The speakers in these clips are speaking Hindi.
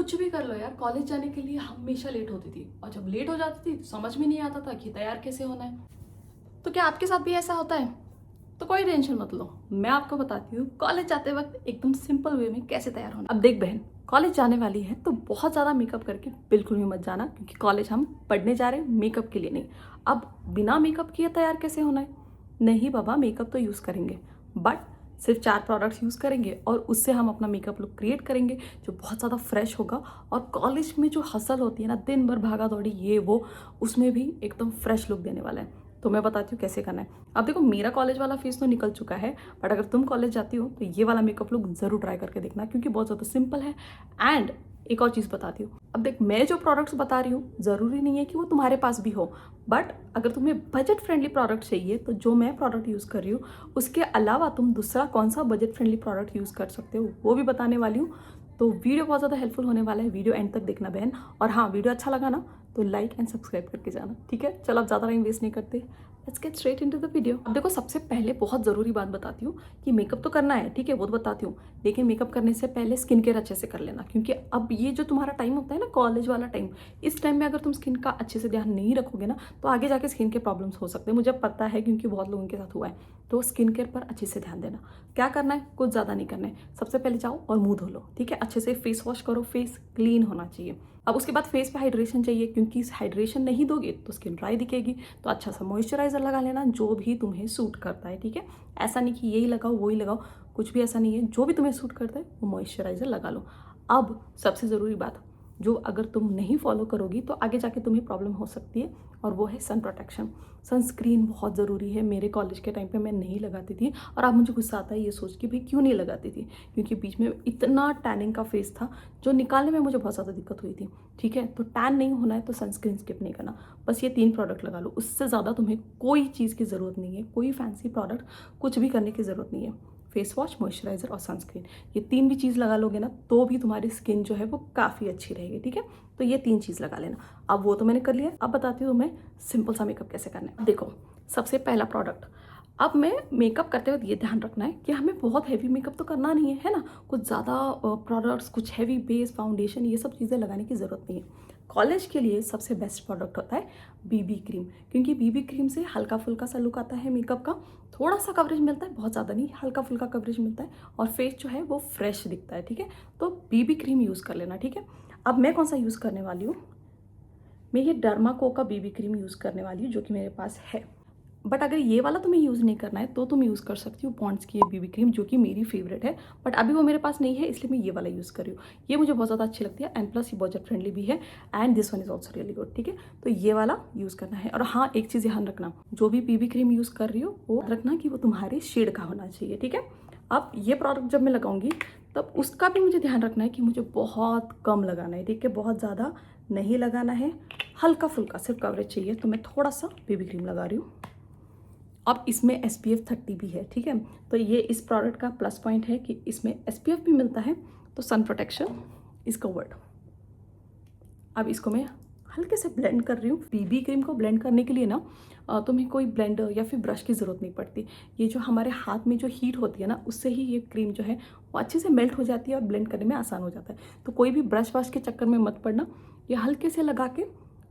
कुछ भी कर लो यार, कॉलेज जाने के लिए हमेशा लेट होती थी, और जब लेट हो जाती थी तो समझ में नहीं आता था कि तैयार कैसे होना है। तो क्या आपके साथ भी ऐसा होता है? तो कोई टेंशन मत लो, मैं आपको बताती हूँ कॉलेज जाते वक्त एकदम सिंपल वे में कैसे तैयार होना। अब देख बहन, कॉलेज जाने वाली है तो बहुत ज़्यादा मेकअप करके बिल्कुल भी मत जाना, क्योंकि कॉलेज हम पढ़ने जा रहे हैं, मेकअप के लिए नहीं। अब बिना मेकअप किए तैयार कैसे होना है? नहीं बाबा, मेकअप तो यूज़ करेंगे, बट सिर्फ 4 प्रोडक्ट्स यूज़ करेंगे और उससे हम अपना मेकअप लुक क्रिएट करेंगे जो बहुत ज़्यादा फ्रेश होगा। और कॉलेज में जो हसल होती है ना, दिन भर भागा दौड़ी ये वो, उसमें भी एकदम फ्रेश लुक देने वाला है। तो मैं बताती हूँ कैसे करना है। अब देखो, मेरा कॉलेज वाला फेस तो निकल चुका है, बट अगर तुम कॉलेज जाती हो तो ये वाला मेकअप लुक जरूर ट्राई करके देखना, क्योंकि बहुत ज़्यादा सिंपल है। एंड एक और चीज़ बताती हूँ, अब देख, मैं जो प्रोडक्ट्स बता रही हूँ ज़रूरी नहीं है कि वो तुम्हारे पास भी हो, बट अगर तुम्हें बजट फ्रेंडली प्रोडक्ट चाहिए तो जो मैं प्रोडक्ट यूज़ कर रही हूँ उसके अलावा तुम दूसरा कौन सा बजट फ्रेंडली प्रोडक्ट यूज़ कर सकते हो वो भी बताने वाली हूँ। तो वीडियो बहुत ज़्यादा हेल्पफुल होने वाला है, वीडियो एंड तक देखना बहन। और हाँ, वीडियो अच्छा लगा ना तो लाइक एंड सब्सक्राइब करके जाना, ठीक है? चलो अब ज़्यादा टाइम वेस्ट नहीं करते, let's get straight into the video. अब देखो, सबसे पहले बहुत ज़रूरी बात बताती हूँ कि मेकअप तो करना है, ठीक है, वो तो बताती हूँ, लेकिन मेकअप करने से पहले स्किन केयर अच्छे से कर लेना, क्योंकि अब ये जो तुम्हारा टाइम होता है ना, कॉलेज वाला टाइम, इस टाइम में अगर तुम स्किन का अच्छे से ध्यान नहीं रखोगे ना तो आगे जाके स्किन के प्रॉब्लम्स हो सकते हैं। मुझे पता है, क्योंकि बहुत लोगों के साथ हुआ है। तो स्किन केयर पर अच्छे से ध्यान देना। क्या करना है? कुछ ज़्यादा नहीं करना है। सबसे पहले जाओ और मुंह धो लो, ठीक है, अच्छे से फेस वॉश करो, फेस क्लीन होना चाहिए। अब उसके बाद फेस पे हाइड्रेशन चाहिए, क्योंकि हाइड्रेशन नहीं दोगे तो स्किन ड्राई दिखेगी। तो अच्छा सा मॉइस्चराइजर लगा लेना, जो भी तुम्हें सूट करता है, ठीक है? ऐसा नहीं कि यही लगाओ वही लगाओ, कुछ भी ऐसा नहीं है, जो भी तुम्हें सूट करता है वो मॉइस्चराइजर लगा लो। अब सबसे ज़रूरी बात, जो अगर तुम नहीं फॉलो करोगी तो आगे जाके तुम्हें प्रॉब्लम हो सकती है, और वो है सन प्रोटेक्शन। सनस्क्रीन बहुत ज़रूरी है। मेरे कॉलेज के टाइम पे मैं नहीं लगाती थी, और अब मुझे गुस्सा आता है ये सोच के भाई क्यों नहीं लगाती थी, क्योंकि बीच में इतना टैनिंग का फेस था जो निकालने में मुझे बहुत ज़्यादा दिक्कत हुई थी, ठीक है? तो टैन नहीं होना है तो सनस्क्रीन स्किप नहीं करना। बस ये 3 प्रोडक्ट लगा लो, उससे ज़्यादा तुम्हें कोई चीज़ की ज़रूरत नहीं है, कोई फैंसी प्रोडक्ट कुछ भी करने की ज़रूरत नहीं है। फेस वॉश, मॉइस्चराइजर और सनस्क्रीन, ये 3 भी चीज़ लगा लोगे ना तो भी तुम्हारी स्किन जो है वो काफ़ी अच्छी रहेगी, ठीक है? तो ये 3 चीज़ लगा लेना। अब वो तो मैंने कर लिया, अब बताती हूँ तुम्हें सिंपल सा मेकअप कैसे करना है। देखो, सबसे पहला प्रोडक्ट, अब मैं मेकअप करते वक्त ये ध्यान रखना है कि हमें बहुत हैवी मेकअप तो करना नहीं है, है ना? कुछ ज़्यादा प्रोडक्ट्स, कुछ हैवी बेस, फाउंडेशन, ये सब चीज़ें लगाने की ज़रूरत नहीं है। कॉलेज के लिए सबसे बेस्ट प्रोडक्ट होता है बीबी क्रीम, क्योंकि बीबी क्रीम से हल्का फुल्का सा लुक आता है मेकअप का, थोड़ा सा कवरेज मिलता है, बहुत ज़्यादा नहीं, हल्का फुल्का कवरेज मिलता है, और फेस जो है वो फ्रेश दिखता है, ठीक है? तो बीबी क्रीम यूज़ कर लेना, ठीक है? अब मैं कौन सा यूज़ करने वाली हूँ, मैं ये डर्माको का बीबी क्रीम यूज़ करने वाली हूँ, जो कि मेरे पास है। बट अगर ये वाला तुम्हें यूज़ नहीं करना है तो तुम यूज़ कर सकती हो पॉन्ड्स की ये बीबी क्रीम, जो कि मेरी फेवरेट है, बट अभी वो मेरे पास नहीं है, इसलिए मैं ये वाला यूज़ कर रही हूँ। ये मुझे बहुत ज़्यादा अच्छी लगती है, एंड प्लस ये बजट फ्रेंडली भी है, and this one is also really good, ठीक है? तो ये वाला यूज़ करना है। और हाँ, एक चीज़ ध्यान रखना, जो भी बीबी क्रीम यूज़ कर रही हो वो रखना कि वो तुम्हारे शेड का होना चाहिए, ठीक है? अब ये प्रोडक्ट जब मैं लगाऊंगी तब उसका भी मुझे ध्यान रखना है कि मुझे बहुत कम लगाना है, ठीक है? बहुत ज़्यादा नहीं लगाना है, हल्का फुल्का सिर्फ कवरेज चाहिए। तो मैं थोड़ा सा बेबी क्रीम लगा रही हूँ। अब इसमें SPF 30 भी है, ठीक है? तो ये इस प्रोडक्ट का प्लस पॉइंट है कि इसमें SPF भी मिलता है, तो सन प्रोटेक्शन इज कवर्ड। अब इसको मैं हल्के से ब्लेंड कर रही हूँ। बीबी क्रीम को ब्लेंड करने के लिए ना तुम्हें कोई ब्लेंडर या फिर ब्रश की ज़रूरत नहीं पड़ती। ये जो हमारे हाथ में जो हीट होती है ना, उससे ही ये क्रीम जो है वो अच्छे से मेल्ट हो जाती है और ब्लेंड करने में आसान हो जाता है। तो कोई भी ब्रश वश के चक्कर में मत पड़ना, ये हल्के से लगा के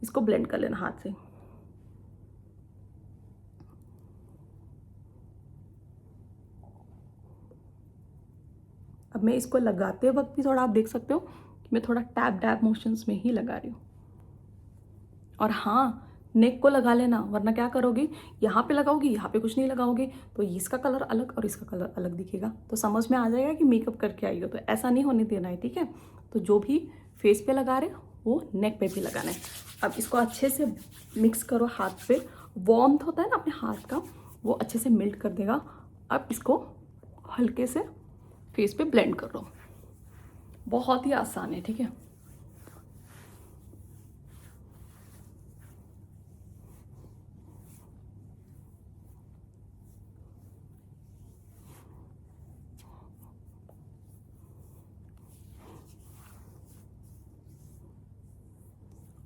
इसको ब्लेंड कर लेना हाथ से। अब मैं इसको लगाते वक्त भी थोड़ा आप देख सकते हो कि मैं थोड़ा टैप डैप मोशंस में ही लगा रही हूँ। और हाँ, नेक को लगा लेना, वरना क्या करोगी, यहाँ पे लगाओगी, यहाँ पे कुछ नहीं लगाओगे तो इसका कलर अलग और इसका कलर अलग दिखेगा, तो समझ में आ जाएगा कि मेकअप करके आई हो। तो ऐसा नहीं होने देना है, ठीक है? तो जो भी फेस पे लगा रहे वो नेक पे भी लगाना है। अब इसको अच्छे से मिक्स करो हाथ पे, वार्मथ होता है ना अपने हाथ का, वो अच्छे से मेल्ट कर देगा। अब इसको हल्के से फेस पे ब्लेंड कर लो, बहुत ही आसान है, ठीक है?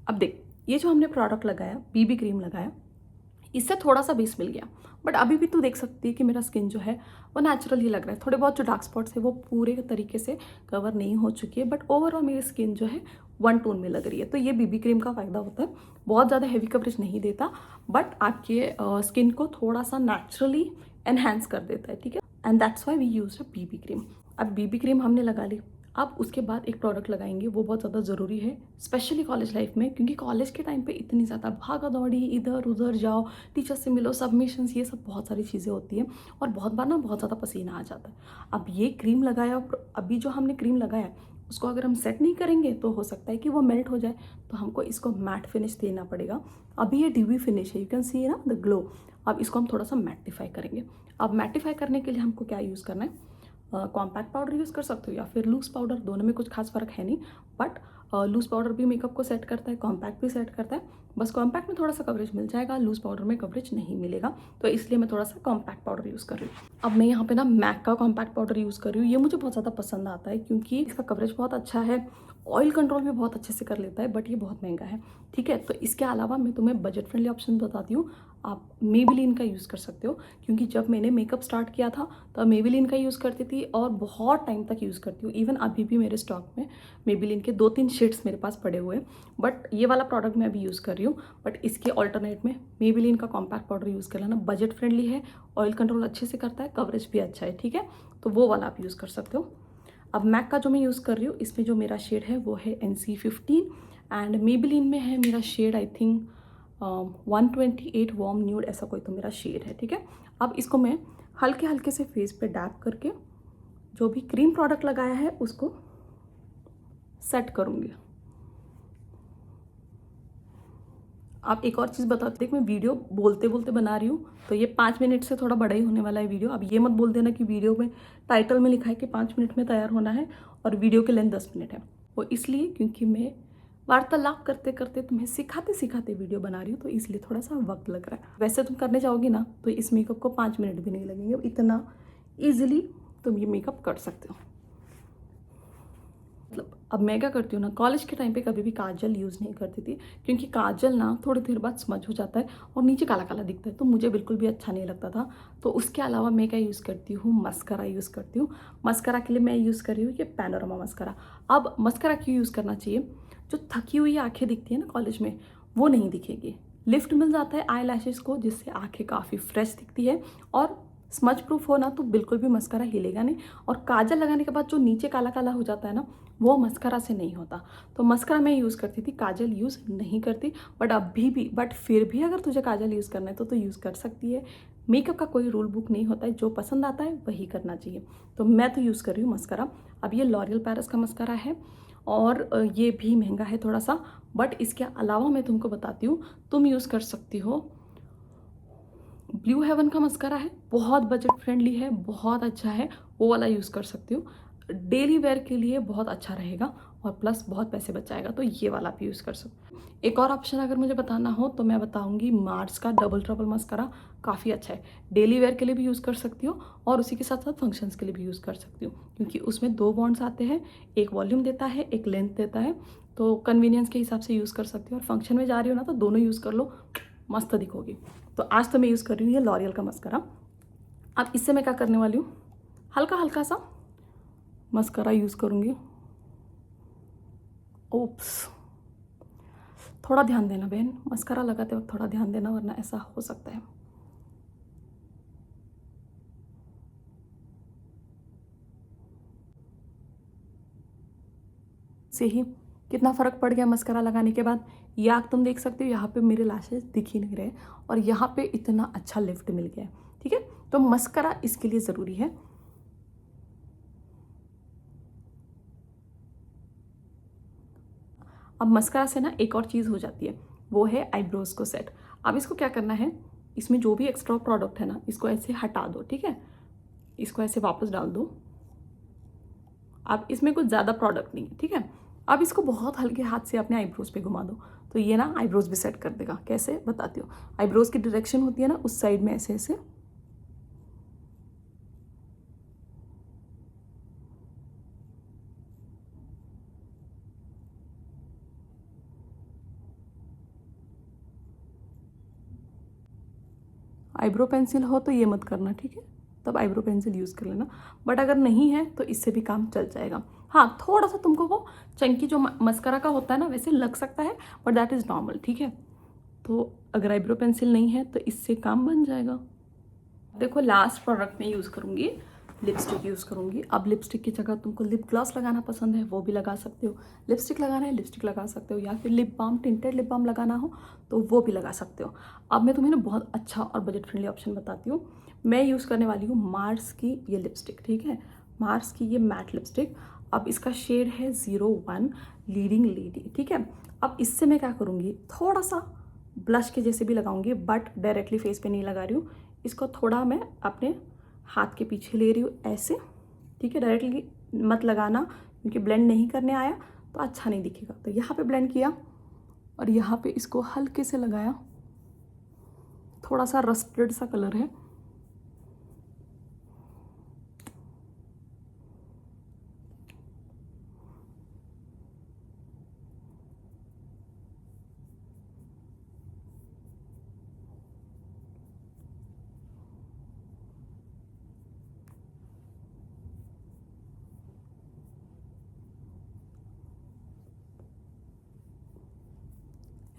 अब देख, ये जो हमने प्रोडक्ट लगाया, बीबी क्रीम लगाया, इससे थोड़ा सा बेस मिल गया, बट अभी भी तू देख सकती है कि मेरा स्किन जो है वो नेचुरल ही लग रहा है। थोड़े बहुत जो डार्क स्पॉट्स है वो पूरे तरीके से कवर नहीं हो चुकी है, बट ओवरऑल मेरी स्किन जो है वन टोन में लग रही है। तो ये बीबी क्रीम का फ़ायदा होता है, बहुत ज़्यादा हैवी कवरेज नहीं देता, बट आपके स्किन को थोड़ा सा नेचुरली एनहेंस कर देता है, ठीक है। And that's why we use a BB cream. अब बीबी क्रीम हमने लगा ली, अब उसके बाद एक प्रोडक्ट लगाएंगे, वो बहुत ज़्यादा ज़रूरी है स्पेशली कॉलेज लाइफ में, क्योंकि कॉलेज के टाइम पे इतनी ज़्यादा भागा दौड़ी, इधर उधर जाओ, टीचर से मिलो, सबमिशंस, ये सब बहुत सारी चीज़ें होती हैं और बहुत बार ना बहुत ज़्यादा पसीना आ जाता है। अब ये क्रीम लगाया, अभी जो हमने क्रीम लगाया उसको अगर हम सेट नहीं करेंगे तो हो सकता है कि वो मेल्ट हो जाए, तो हमको इसको मैट फिनिश देना पड़ेगा। अभी ये ड्यूवी फिनिश है, यू कैन सी ना द ग्लो। अब इसको हम थोड़ा सा मैटिफाई करेंगे। अब मैटिफाई करने के लिए हमको क्या यूज़ करना है, कॉम्पैक्ट पाउडर यूज़ कर सकते हो या फिर लूज़ पाउडर, दोनों में कुछ खास फर्क है नहीं, बट लूज़ पाउडर भी मेकअप को सेट करता है, कॉम्पैक्ट भी सेट करता है। बस कॉम्पैक्ट में थोड़ा सा कवरेज मिल जाएगा, लूज़ पाउडर में कवरेज नहीं मिलेगा, तो इसलिए मैं थोड़ा सा कॉम्पैक्ट पाउडर यूज़ कर रही हूँ। अब मैं यहाँ पे ना मैक का कॉम्पैक्ट पाउडर यूज़ कर रही हूँ, ये मुझे बहुत ज़्यादा पसंद आता है क्योंकि इसका कवरेज बहुत अच्छा है, ऑयल कंट्रोल भी बहुत अच्छे से कर लेता है, बट ये बहुत महंगा है, ठीक है। तो इसके अलावा मैं तुम्हें बजट फ्रेंडली ऑप्शन बताती हूँ। आप मेबेलिन का यूज़ कर सकते हो, क्योंकि जब मैंने मेकअप स्टार्ट किया था तब मेबेलिन का यूज़ करती थी और बहुत टाइम तक यूज़ करती हूँ। इवन अभी भी मेरे स्टॉक में मेबेलिन के 2-3 शेड्स मेरे पास पड़े हुए हैं, बट ये वाला प्रोडक्ट मैं अभी यूज़ कर रही हूँ। बट इसके ऑल्टरनेट में मेबेलिन का कॉम्पैक्ट पाउडर यूज़ कर लेना, बजट फ्रेंडली है, ऑयल कंट्रोल अच्छे से करता है, कवरेज भी अच्छा है, ठीक है। तो वो वाला आप यूज़ कर सकते हो। अब मैक का जो मैं यूज़ कर रही हूँ, इसमें जो मेरा शेड है वो है NC15 एंड मेबेलिन में है मेरा shade I think 128 warm nude, ऐसा कोई तो मेरा शेड है, ठीक है। अब इसको मैं हल्के हल्के से फेस पे डैप करके जो भी क्रीम प्रोडक्ट लगाया है उसको सेट करूँगी। आप एक और चीज़ बताते, देख मैं वीडियो बोलते बोलते बना रही हूँ, तो ये 5 मिनट से थोड़ा बड़ा ही होने वाला है वीडियो। अब ये मत बोल देना कि वीडियो में टाइटल में लिखा है कि 5 मिनट में तैयार होना है और वीडियो की लेंथ 10 मिनट है। वो इसलिए क्योंकि मैं वार्तालाप करते करते तुम्हें सिखाते सिखाते वीडियो बना रही हूँ, तो इसलिए थोड़ा सा वक्त लग रहा है। वैसे तुम करने जाओगी ना तो इस मेकअप को 5 मिनट भी नहीं लगेंगे, इतना ईजिली तुम ये मेकअप कर सकते हो। मतलब अब मैं क्या करती हूँ ना, कॉलेज के टाइम पे कभी भी काजल यूज़ नहीं करती थी, क्योंकि काजल ना थोड़ी देर बाद स्मज हो जाता है और नीचे काला काला दिखता है, तो मुझे बिल्कुल भी अच्छा नहीं लगता था। तो उसके अलावा मैं क्या यूज़ करती हूँ, मस्करा यूज़ करती हूँ। मस्करा के लिए मैं यूज़ कर रही हूँ ये पैनोरमा मस्करा। अब मस्करा क्यों यूज़ करना चाहिए, जो थकी हुई आँखें दिखती है ना कॉलेज में, वो नहीं दिखेगी, लिफ्ट मिल जाता है आई लैशेज़ को, जिससे आँखें काफ़ी फ्रेश दिखती है और स्मज प्रूफ हो ना, तो बिल्कुल भी मस्करा हिलेगा नहीं। और काजल लगाने के बाद जो नीचे काला काला हो जाता है ना, वो मस्करा से नहीं होता। तो मस्करा मैं यूज़ करती थी, काजल यूज़ नहीं करती, बट अभी भी, बट फिर भी अगर तुझे काजल यूज़ करना है तो यूज़ कर सकती है। मेकअप का कोई रूल बुक नहीं होता है, जो पसंद आता है वही करना चाहिए। तो मैं तो यूज़ कर रही हूँ मस्करा। अब ये लॉरियल पैरिस का मस्करा है और ये भी महंगा है थोड़ा सा, बट इसके अलावा मैं तुमको बताती हूँ, तुम यूज़ कर सकती हो ब्लू हेवन का मस्करा है, बहुत बजट फ्रेंडली है, बहुत अच्छा है, वो वाला यूज़ कर सकती हूँ। डेली वेयर के लिए बहुत अच्छा रहेगा और प्लस बहुत पैसे बचाएगा, तो ये वाला भी यूज़ कर सकते हो। एक और ऑप्शन अगर मुझे बताना हो तो मैं बताऊंगी मार्स का डबल ट्रबल मस्करा, काफ़ी अच्छा है, डेली वेयर के लिए भी यूज़ कर सकती हो और उसी के साथ साथ फंक्शंस के लिए भी यूज़ कर सकती हो, क्योंकि उसमें 2 बॉन्ड्स आते हैं, एक वॉल्यूम देता है, एक लेंथ देता है, तो कन्वीनियंस के हिसाब से यूज़ कर सकती हो। और फंक्शन में जा रही हो ना तो दोनों यूज़ कर लो, मस्त दिखोगी। तो आज तो मैं यूज़ कर रही हूँ ये लॉरियल का मस्करा। अब इससे मैं क्या करने वाली हूँ, हल्का हल्का सा मस्करा यूज़ करूँगी। ओप्स, थोड़ा ध्यान देना बहन, मस्करा लगाते वक्त थोड़ा ध्यान देना, वरना ऐसा हो सकता है। से ही कितना फ़र्क पड़ गया मस्करा लगाने के बाद। ये आग तुम देख सकते हो, यहाँ पे मेरे लैशेस दिख ही नहीं रहे और यहाँ पे इतना अच्छा लिफ्ट मिल गया है, ठीक है। तो मस्करा इसके लिए ज़रूरी है। अब मस्करा से ना एक और चीज़ हो जाती है, वो है आईब्रोज़ को सेट। अब इसको क्या करना है, इसमें जो भी एक्स्ट्रा प्रोडक्ट है ना, इसको ऐसे हटा दो, ठीक है, इसको ऐसे वापस डाल दो। अब इसमें कुछ ज़्यादा प्रोडक्ट नहीं है, ठीक है। अब इसको बहुत हल्के हाथ से अपने आईब्रोज़ पे घुमा दो, तो ये ना आईब्रोज़ भी सेट कर देगा। कैसे बताती हूँ, आईब्रोज़ की डायरेक्शन होती है ना उस साइड में ऐसे ऐसे, आईब्रो पेंसिल हो तो ये मत करना, ठीक है, तब आईब्रो पेंसिल यूज़ कर लेना। बट अगर नहीं है तो इससे भी काम चल जाएगा। हाँ, थोड़ा सा तुमको वो चंकी जो मस्करा का होता है ना वैसे लग सकता है, बट दैट इज़ नॉर्मल, ठीक है। तो अगर आईब्रो पेंसिल नहीं है तो इससे काम बन जाएगा। देखो लास्ट प्रोडक्ट में यूज़ करूँगी, लिपस्टिक यूज़ करूँगी। अब लिपस्टिक की जगह तुमको लिप ग्लॉस लगाना पसंद है वो भी लगा सकते हो, लिपस्टिक लगाना है लिपस्टिक लगा सकते हो, या फिर lip balm, tinted lip balm लगाना हो तो वो भी लगा सकते हो। अब मैं तुम्हें ना बहुत अच्छा और बजट फ्रेंडली ऑप्शन बताती हूँ। मैं यूज़ करने वाली हूँ मार्स की ये लिपस्टिक, ठीक है, मार्स की ये मैट लिपस्टिक। अब इसका शेड है 01 लीडिंग लेडी, ठीक है। अब इससे मैं क्या करूँगी, थोड़ा सा ब्लश के जैसे भी लगाऊंगी, बट डायरेक्टली फेस पे नहीं लगा रही हूँ। इसको थोड़ा मैं अपने हाथ के पीछे ले रही हूँ ऐसे, ठीक है। डायरेक्टली मत लगाना क्योंकि ब्लेंड नहीं करने आया तो अच्छा नहीं दिखेगा। तो यहाँ पे ब्लेंड किया और यहाँ पे इसको हल्के से लगाया, थोड़ा सा रस्टेड सा कलर है।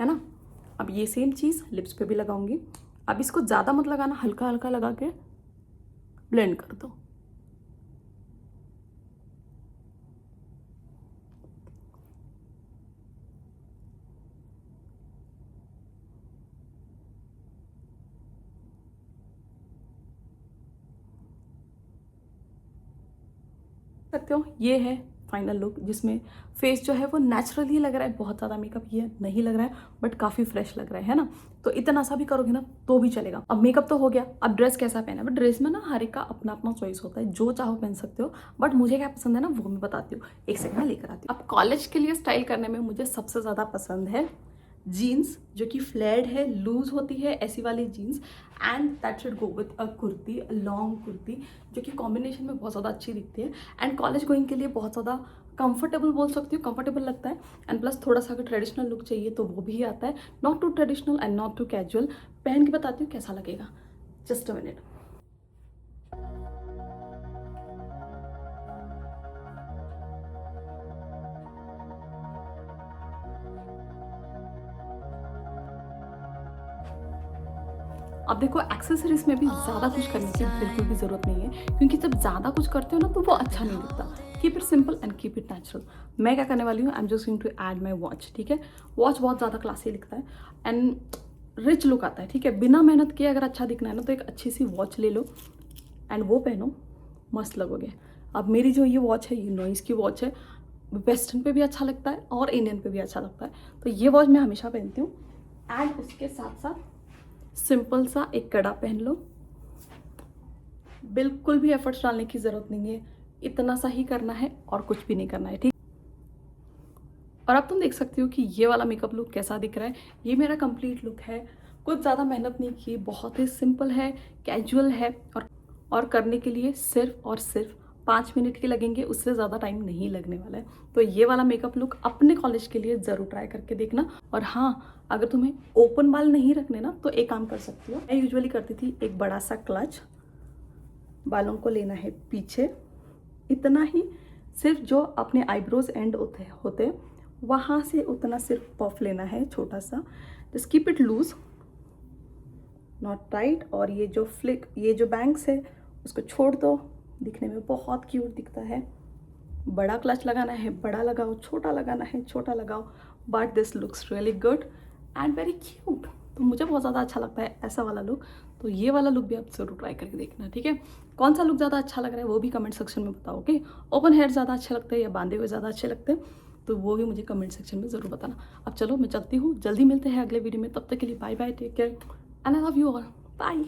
है ना। अब ये सेम चीज़ लिप्स पे भी लगाऊंगी। अब इसको ज़्यादा मत लगाना, हल्का हल्का लगा के ब्लेंड कर दो। सकते हो ये है फाइनल लुक, जिसमें फेस जो है वो नेचुरली लग रहा है, बहुत ज़्यादा मेकअप ये नहीं लग रहा है, बट काफ़ी फ्रेश लग रहा है ना। तो इतना सा भी करोगे ना तो भी चलेगा। अब मेकअप तो हो गया, अब ड्रेस कैसा पहना है। बट ड्रेस में ना हर एक का अपना अपना चॉइस होता है, जो चाहो पहन सकते हो, बट मुझे क्या पसंद है ना वो मैं बताती हूँ, एक सेकंड लेकर आती हूँ। अब कॉलेज के लिए स्टाइल करने में मुझे सबसे ज़्यादा पसंद है जीन्स, जो कि फ्लेयर्ड है, लूज होती है ऐसी वाली jeans, and that should go with a kurti, long kurti, जो कि कॉम्बिनेशन में बहुत ज़्यादा अच्छी दिखती है एंड कॉलेज गोइंग के लिए बहुत ज़्यादा कंफर्टेबल बोल सकती हूँ, कंफर्टेबल लगता है। एंड प्लस थोड़ा सा अगर ट्रेडिशनल लुक चाहिए तो वो भी आता है, not too traditional and not too casual. पहन के बताती हूँ कैसा लगेगा, जस्ट अ मिनट। अब देखो एक्सेसरीज में भी ज़्यादा कुछ करने की बिल्कुल भी ज़रूरत नहीं है, क्योंकि जब ज़्यादा कुछ करते हो ना तो वो अच्छा नहीं दिखता। Keep it simple and keep it natural. मैं क्या करने वाली हूँ, I am just going to add my watch, ठीक है। वॉच बहुत ज़्यादा क्लासी दिखता है एंड रिच लुक आता है, ठीक है। बिना मेहनत किए अगर अच्छा दिखना है ना तो एक अच्छी सी वॉच ले लो एंड वो पहनो, मस्त लगोगे। अब मेरी जो ये वॉच है ये नॉइस की वॉच है, वेस्टर्न पे भी अच्छा लगता है और इंडियन पे भी अच्छा लगता है, तो ये वॉच मैं हमेशा पहनती हूँ। एंड उसके साथ साथ सिंपल सा एक कड़ा पहन लो, बिल्कुल भी एफर्ट्स डालने की ज़रूरत नहीं है, इतना सा ही करना है और कुछ भी नहीं करना है, ठीक। और अब तुम देख सकती हो कि ये वाला मेकअप लुक कैसा दिख रहा है। ये मेरा कंप्लीट लुक है, कुछ ज़्यादा मेहनत नहीं की, बहुत ही सिंपल है, कैजुअल है, और करने के लिए सिर्फ और सिर्फ 5 मिनट के लगेंगे, उससे ज़्यादा टाइम नहीं लगने वाला है। तो ये वाला मेकअप लुक अपने कॉलेज के लिए ज़रूर ट्राई करके देखना। और हाँ, अगर तुम्हें ओपन बाल नहीं रखने ना तो एक काम कर सकती हो, मैं यूजुअली करती थी एक बड़ा सा क्लच, बालों को लेना है पीछे, इतना ही, सिर्फ जो अपने आईब्रोज एंड होते वहाँ से उतना सिर्फ पफ लेना है छोटा सा, just keep it loose not tight. और ये जो ये जो बैंग्स है उसको छोड़ दो, दिखने में बहुत क्यूट दिखता है। बड़ा क्लच लगाना है बड़ा लगाओ, छोटा लगाना है छोटा लगाओ, but this looks really good and very cute. तो मुझे बहुत ज़्यादा अच्छा लगता है ऐसा वाला लुक, तो ये वाला लुक भी आप जरूर ट्राई करके देखना, ठीक है। कौन सा लुक ज़्यादा अच्छा लग रहा है वो भी कमेंट सेक्शन में बताओ, ओके। ओपन हेयर ज़्यादा अच्छे लगते हैं या बांधे हुए ज़्यादा अच्छे लगते हैं, तो वो भी मुझे कमेंट सेक्शन में ज़रूर बताना। अब चलो मैं चलती हूँ, जल्दी मिलते हैं अगले वीडियो में, तब तक के लिए bye bye, take care and I love you all, bye.